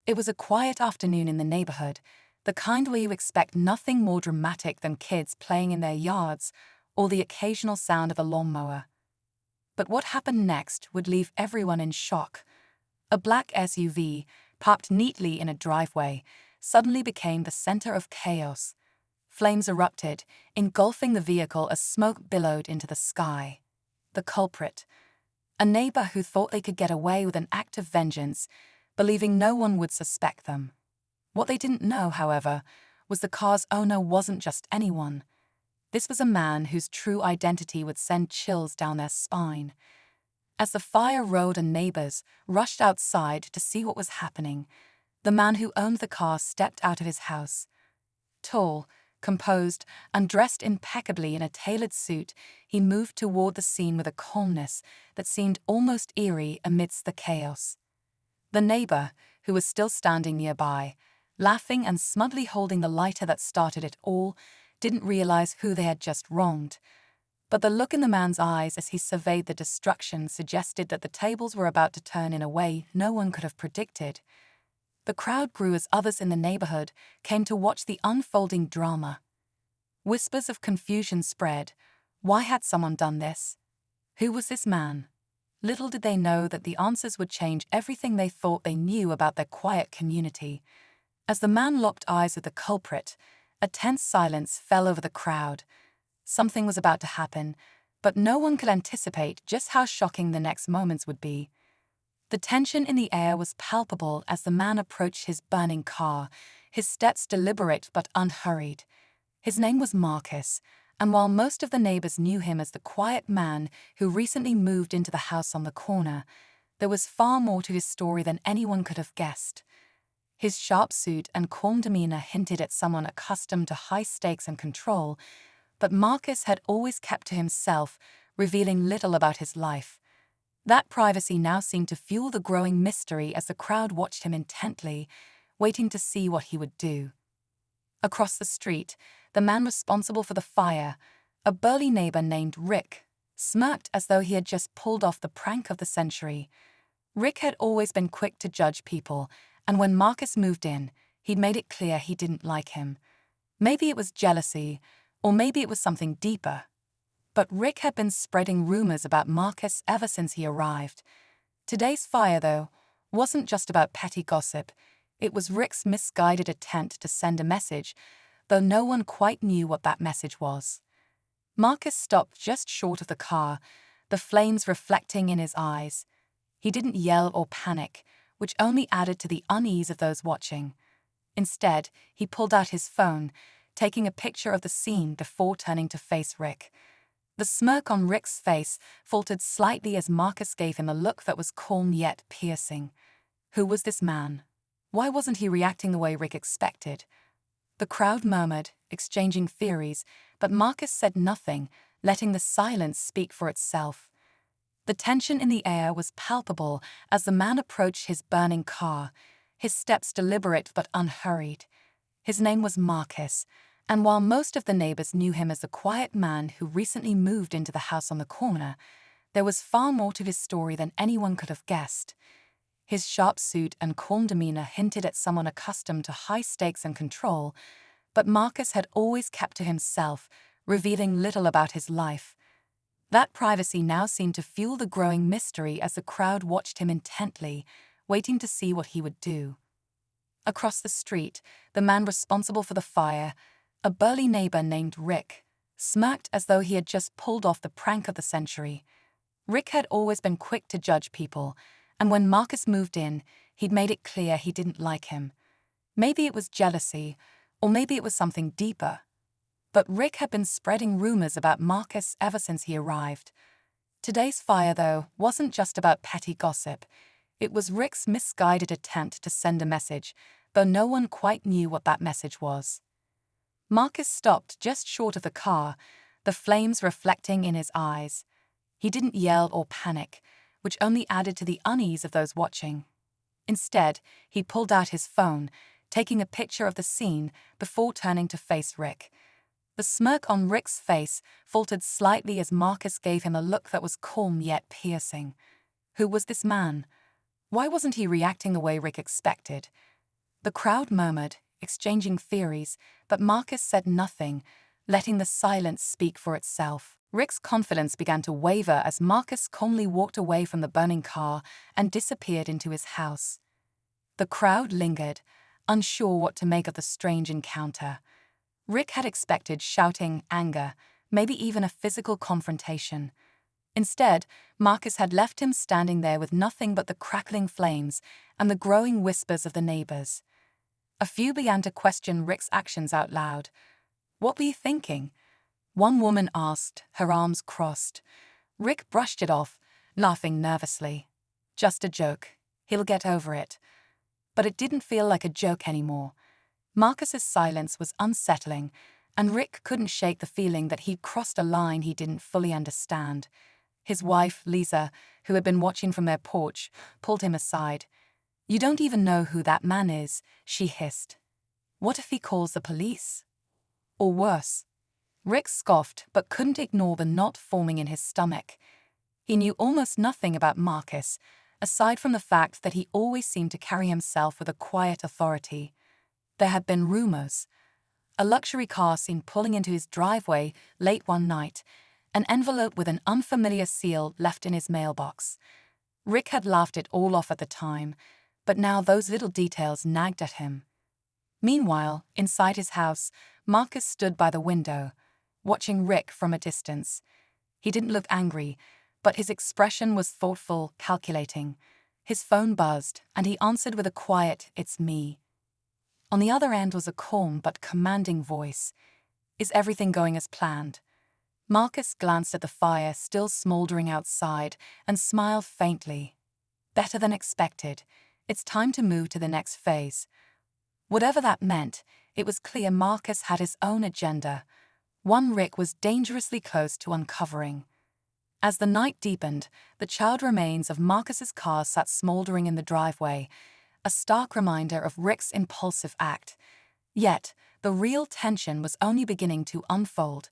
It was a quiet afternoon in the neighborhood, the kind where you expect nothing more dramatic than kids playing in their yards or the occasional sound of a lawnmower. But what happened next would leave everyone in shock. A black SUV, parked neatly in a driveway, suddenly became the center of chaos. Flames erupted, engulfing the vehicle as smoke billowed into the sky. The culprit, a neighbor who thought they could get away with an act of vengeance, believing no one would suspect them. What they didn't know, however, was the car's owner wasn't just anyone. This was a man whose true identity would send chills down their spine. As the fire roared and neighbors rushed outside to see what was happening, the man who owned the car stepped out of his house. Tall, composed, and dressed impeccably in a tailored suit, he moved toward the scene with a calmness that seemed almost eerie amidst the chaos. The neighbor, who was still standing nearby, laughing and smugly holding the lighter that started it all, didn't realize who they had just wronged. But the look in the man's eyes as he surveyed the destruction suggested that the tables were about to turn in a way no one could have predicted. The crowd grew as others in the neighborhood came to watch the unfolding drama. Whispers of confusion spread. Why had someone done this? Who was this man? Little did they know that the answers would change everything they thought they knew about their quiet community. As the man locked eyes with the culprit, a tense silence fell over the crowd. Something was about to happen, but no one could anticipate just how shocking the next moments would be. The tension in the air was palpable as the man approached his burning car, his steps deliberate but unhurried. His name was Marcus, and while most of the neighbors knew him as the quiet man who recently moved into the house on the corner, there was far more to his story than anyone could have guessed. His sharp suit and calm demeanor hinted at someone accustomed to high stakes and control, but Marcus had always kept to himself, revealing little about his life. That privacy now seemed to fuel the growing mystery as the crowd watched him intently, waiting to see what he would do. Across the street, the man responsible for the fire, a burly neighbor named Rick, smirked as though he had just pulled off the prank of the century. Rick had always been quick to judge people, and when Marcus moved in, he'd made it clear he didn't like him. Maybe it was jealousy, or maybe it was something deeper. But Rick had been spreading rumors about Marcus ever since he arrived. Today's fire, though, wasn't just about petty gossip. It was Rick's misguided attempt to send a message, though no one quite knew what that message was. Marcus stopped just short of the car, the flames reflecting in his eyes. He didn't yell or panic, which only added to the unease of those watching. Instead, he pulled out his phone, taking a picture of the scene before turning to face Rick. The smirk on Rick's face faltered slightly as Marcus gave him a look that was calm yet piercing. Who was this man? Why wasn't he reacting the way Rick expected? The crowd murmured, exchanging theories, but Marcus said nothing, letting the silence speak for itself. The tension in the air was palpable as the man approached his burning car, his steps deliberate but unhurried. His name was Marcus, and while most of the neighbors knew him as the quiet man who recently moved into the house on the corner, there was far more to his story than anyone could have guessed. His sharp suit and calm demeanor hinted at someone accustomed to high stakes and control, but Marcus had always kept to himself, revealing little about his life. That privacy now seemed to fuel the growing mystery as the crowd watched him intently, waiting to see what he would do. Across the street, the man responsible for the fire, a burly neighbor named Rick, smirked as though he had just pulled off the prank of the century. Rick had always been quick to judge people, and when Marcus moved in, he'd made it clear he didn't like him. Maybe it was jealousy, or maybe it was something deeper. But Rick had been spreading rumors about Marcus ever since he arrived. Today's fire, though, wasn't just about petty gossip. It was Rick's misguided attempt to send a message, though no one quite knew what that message was. Marcus stopped just short of the car, the flames reflecting in his eyes. He didn't yell or panic, which only added to the unease of those watching. Instead, he pulled out his phone, taking a picture of the scene before turning to face Rick. The smirk on Rick's face faltered slightly as Marcus gave him a look that was calm yet piercing. Who was this man? Why wasn't he reacting the way Rick expected? The crowd murmured, exchanging theories, but Marcus said nothing, letting the silence speak for itself. Rick's confidence began to waver as Marcus calmly walked away from the burning car and disappeared into his house. The crowd lingered, unsure what to make of the strange encounter. Rick had expected shouting, anger, maybe even a physical confrontation. Instead, Marcus had left him standing there with nothing but the crackling flames and the growing whispers of the neighbors. A few began to question Rick's actions out loud. "What were you thinking?" one woman asked, her arms crossed. Rick brushed it off, laughing nervously. "Just a joke. He'll get over it." But it didn't feel like a joke anymore. Marcus's silence was unsettling, and Rick couldn't shake the feeling that he'd crossed a line he didn't fully understand. His wife, Lisa, who had been watching from their porch, pulled him aside. "You don't even know who that man is," she hissed. "What if he calls the police? Or worse?" Rick scoffed but couldn't ignore the knot forming in his stomach. He knew almost nothing about Marcus, aside from the fact that he always seemed to carry himself with a quiet authority. There had been rumors. A luxury car seen pulling into his driveway late one night, an envelope with an unfamiliar seal left in his mailbox. Rick had laughed it all off at the time, but now those little details nagged at him. Meanwhile, inside his house, Marcus stood by the window, watching Rick from a distance. He didn't look angry, but his expression was thoughtful, calculating. His phone buzzed, and he answered with a quiet, "It's me." On the other end was a calm but commanding voice. "Is everything going as planned?" Marcus glanced at the fire still smoldering outside and smiled faintly. "Better than expected. It's time to move to the next phase." Whatever that meant, it was clear Marcus had his own agenda, one Rick was dangerously close to uncovering. As the night deepened, the charred remains of Marcus's car sat smoldering in the driveway, a stark reminder of Rick's impulsive act. Yet, the real tension was only beginning to unfold.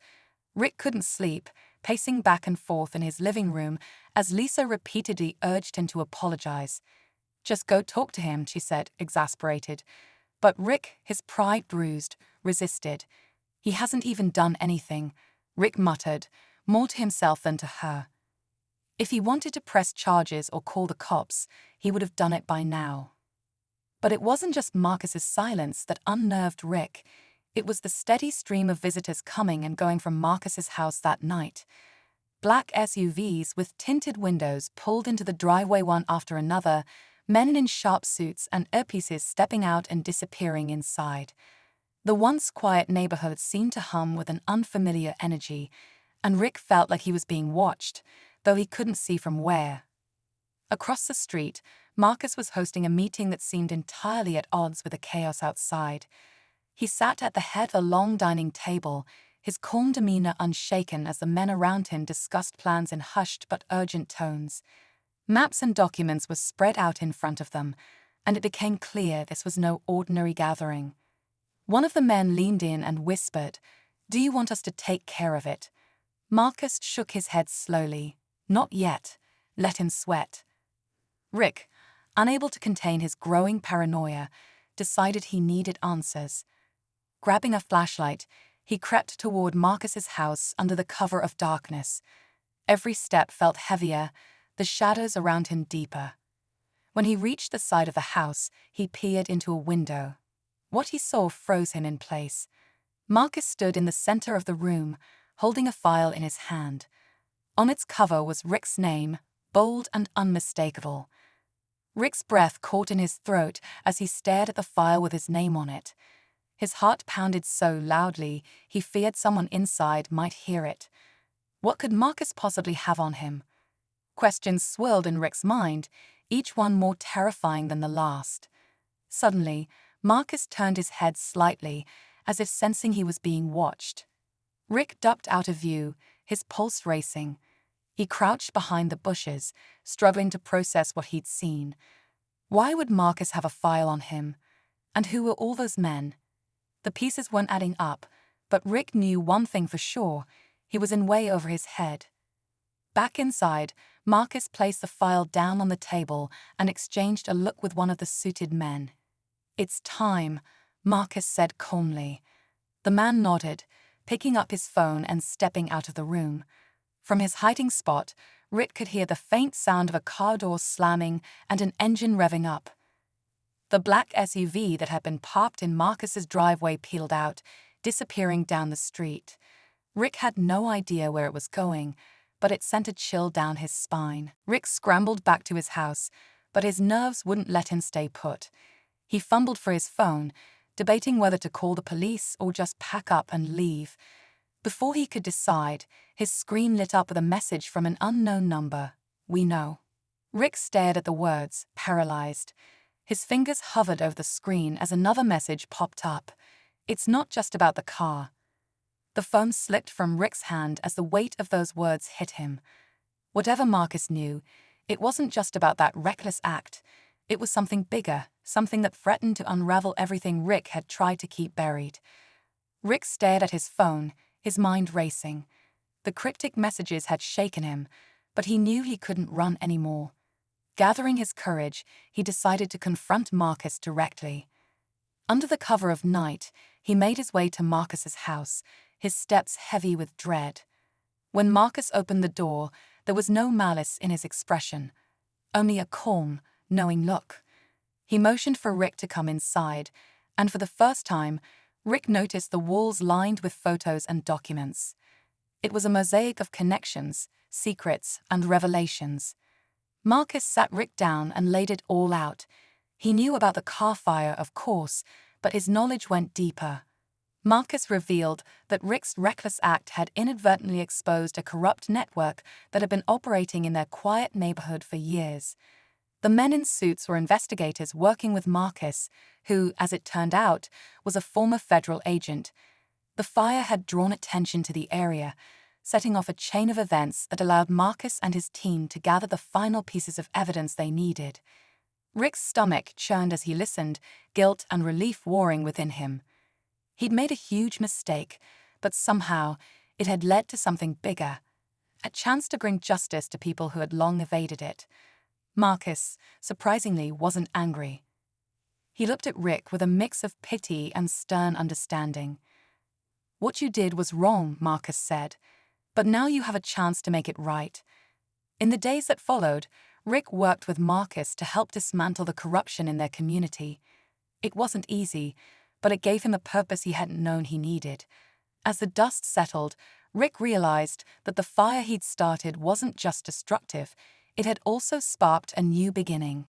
Rick couldn't sleep, pacing back and forth in his living room as Lisa repeatedly urged him to apologize. "Just go talk to him," she said, exasperated. But Rick, his pride bruised, resisted. "He hasn't even done anything," Rick muttered, more to himself than to her. If he wanted to press charges or call the cops, he would have done it by now. But it wasn't just Marcus's silence that unnerved Rick. It was the steady stream of visitors coming and going from Marcus's house that night. Black SUVs with tinted windows pulled into the driveway one after another, men in sharp suits and earpieces stepping out and disappearing inside. The once quiet neighborhood seemed to hum with an unfamiliar energy, and Rick felt like he was being watched, though he couldn't see from where. Across the street, Marcus was hosting a meeting that seemed entirely at odds with the chaos outside. He sat at the head of a long dining table, his calm demeanor unshaken as the men around him discussed plans in hushed but urgent tones. Maps and documents were spread out in front of them, and it became clear this was no ordinary gathering. One of the men leaned in and whispered, "Do you want us to take care of it?" Marcus shook his head slowly. "Not yet. Let him sweat." Rick, unable to contain his growing paranoia, decided he needed answers. Grabbing a flashlight, he crept toward Marcus's house under the cover of darkness. Every step felt heavier, the shadows around him deeper. When he reached the side of the house, he peered into a window. What he saw froze him in place. Marcus stood in the center of the room, holding a file in his hand. On its cover was Rick's name, bold and unmistakable. Rick's breath caught in his throat as he stared at the file with his name on it. His heart pounded so loudly he feared someone inside might hear it. What could Marcus possibly have on him? Questions swirled in Rick's mind, each one more terrifying than the last. Suddenly, Marcus turned his head slightly, as if sensing he was being watched. Rick ducked out of view, his pulse racing. He crouched behind the bushes, struggling to process what he'd seen. Why would Marcus have a file on him? And who were all those men? The pieces weren't adding up, but Rick knew one thing for sure: he was in way over his head. Back inside, Marcus placed the file down on the table and exchanged a look with one of the suited men. "It's time," Marcus said calmly. The man nodded, picking up his phone and stepping out of the room. From his hiding spot, Rick could hear the faint sound of a car door slamming and an engine revving up. The black SUV that had been parked in Marcus's driveway peeled out, disappearing down the street. Rick had no idea where it was going, but it sent a chill down his spine. Rick scrambled back to his house, but his nerves wouldn't let him stay put. He fumbled for his phone, debating whether to call the police or just pack up and leave. Before he could decide, his screen lit up with a message from an unknown number. "We know." Rick stared at the words, paralyzed. His fingers hovered over the screen as another message popped up. "It's not just about the car." The phone slipped from Rick's hand as the weight of those words hit him. Whatever Marcus knew, it wasn't just about that reckless act. It was something bigger, something that threatened to unravel everything Rick had tried to keep buried. Rick stared at his phone, his mind racing. The cryptic messages had shaken him, but he knew he couldn't run anymore. Gathering his courage, he decided to confront Marcus directly. Under the cover of night, he made his way to Marcus's house, his steps heavy with dread. When Marcus opened the door, there was no malice in his expression, only a calm, knowing look. He motioned for Rick to come inside, and for the first time, Rick noticed the walls lined with photos and documents. It was a mosaic of connections, secrets, and revelations. Marcus sat Rick down and laid it all out. He knew about the car fire, of course, but his knowledge went deeper. Marcus revealed that Rick's reckless act had inadvertently exposed a corrupt network that had been operating in their quiet neighborhood for years. The men in suits were investigators working with Marcus, who, as it turned out, was a former federal agent. The fire had drawn attention to the area, setting off a chain of events that allowed Marcus and his team to gather the final pieces of evidence they needed. Rick's stomach churned as he listened, guilt and relief warring within him. He'd made a huge mistake, but somehow it had led to something bigger, a chance to bring justice to people who had long evaded it. Marcus, surprisingly, wasn't angry. He looked at Rick with a mix of pity and stern understanding. "What you did was wrong," Marcus said, "but now you have a chance to make it right." In the days that followed, Rick worked with Marcus to help dismantle the corruption in their community. It wasn't easy, but it gave him a purpose he hadn't known he needed. As the dust settled, Rick realized that the fire he'd started wasn't just destructive, it had also sparked a new beginning.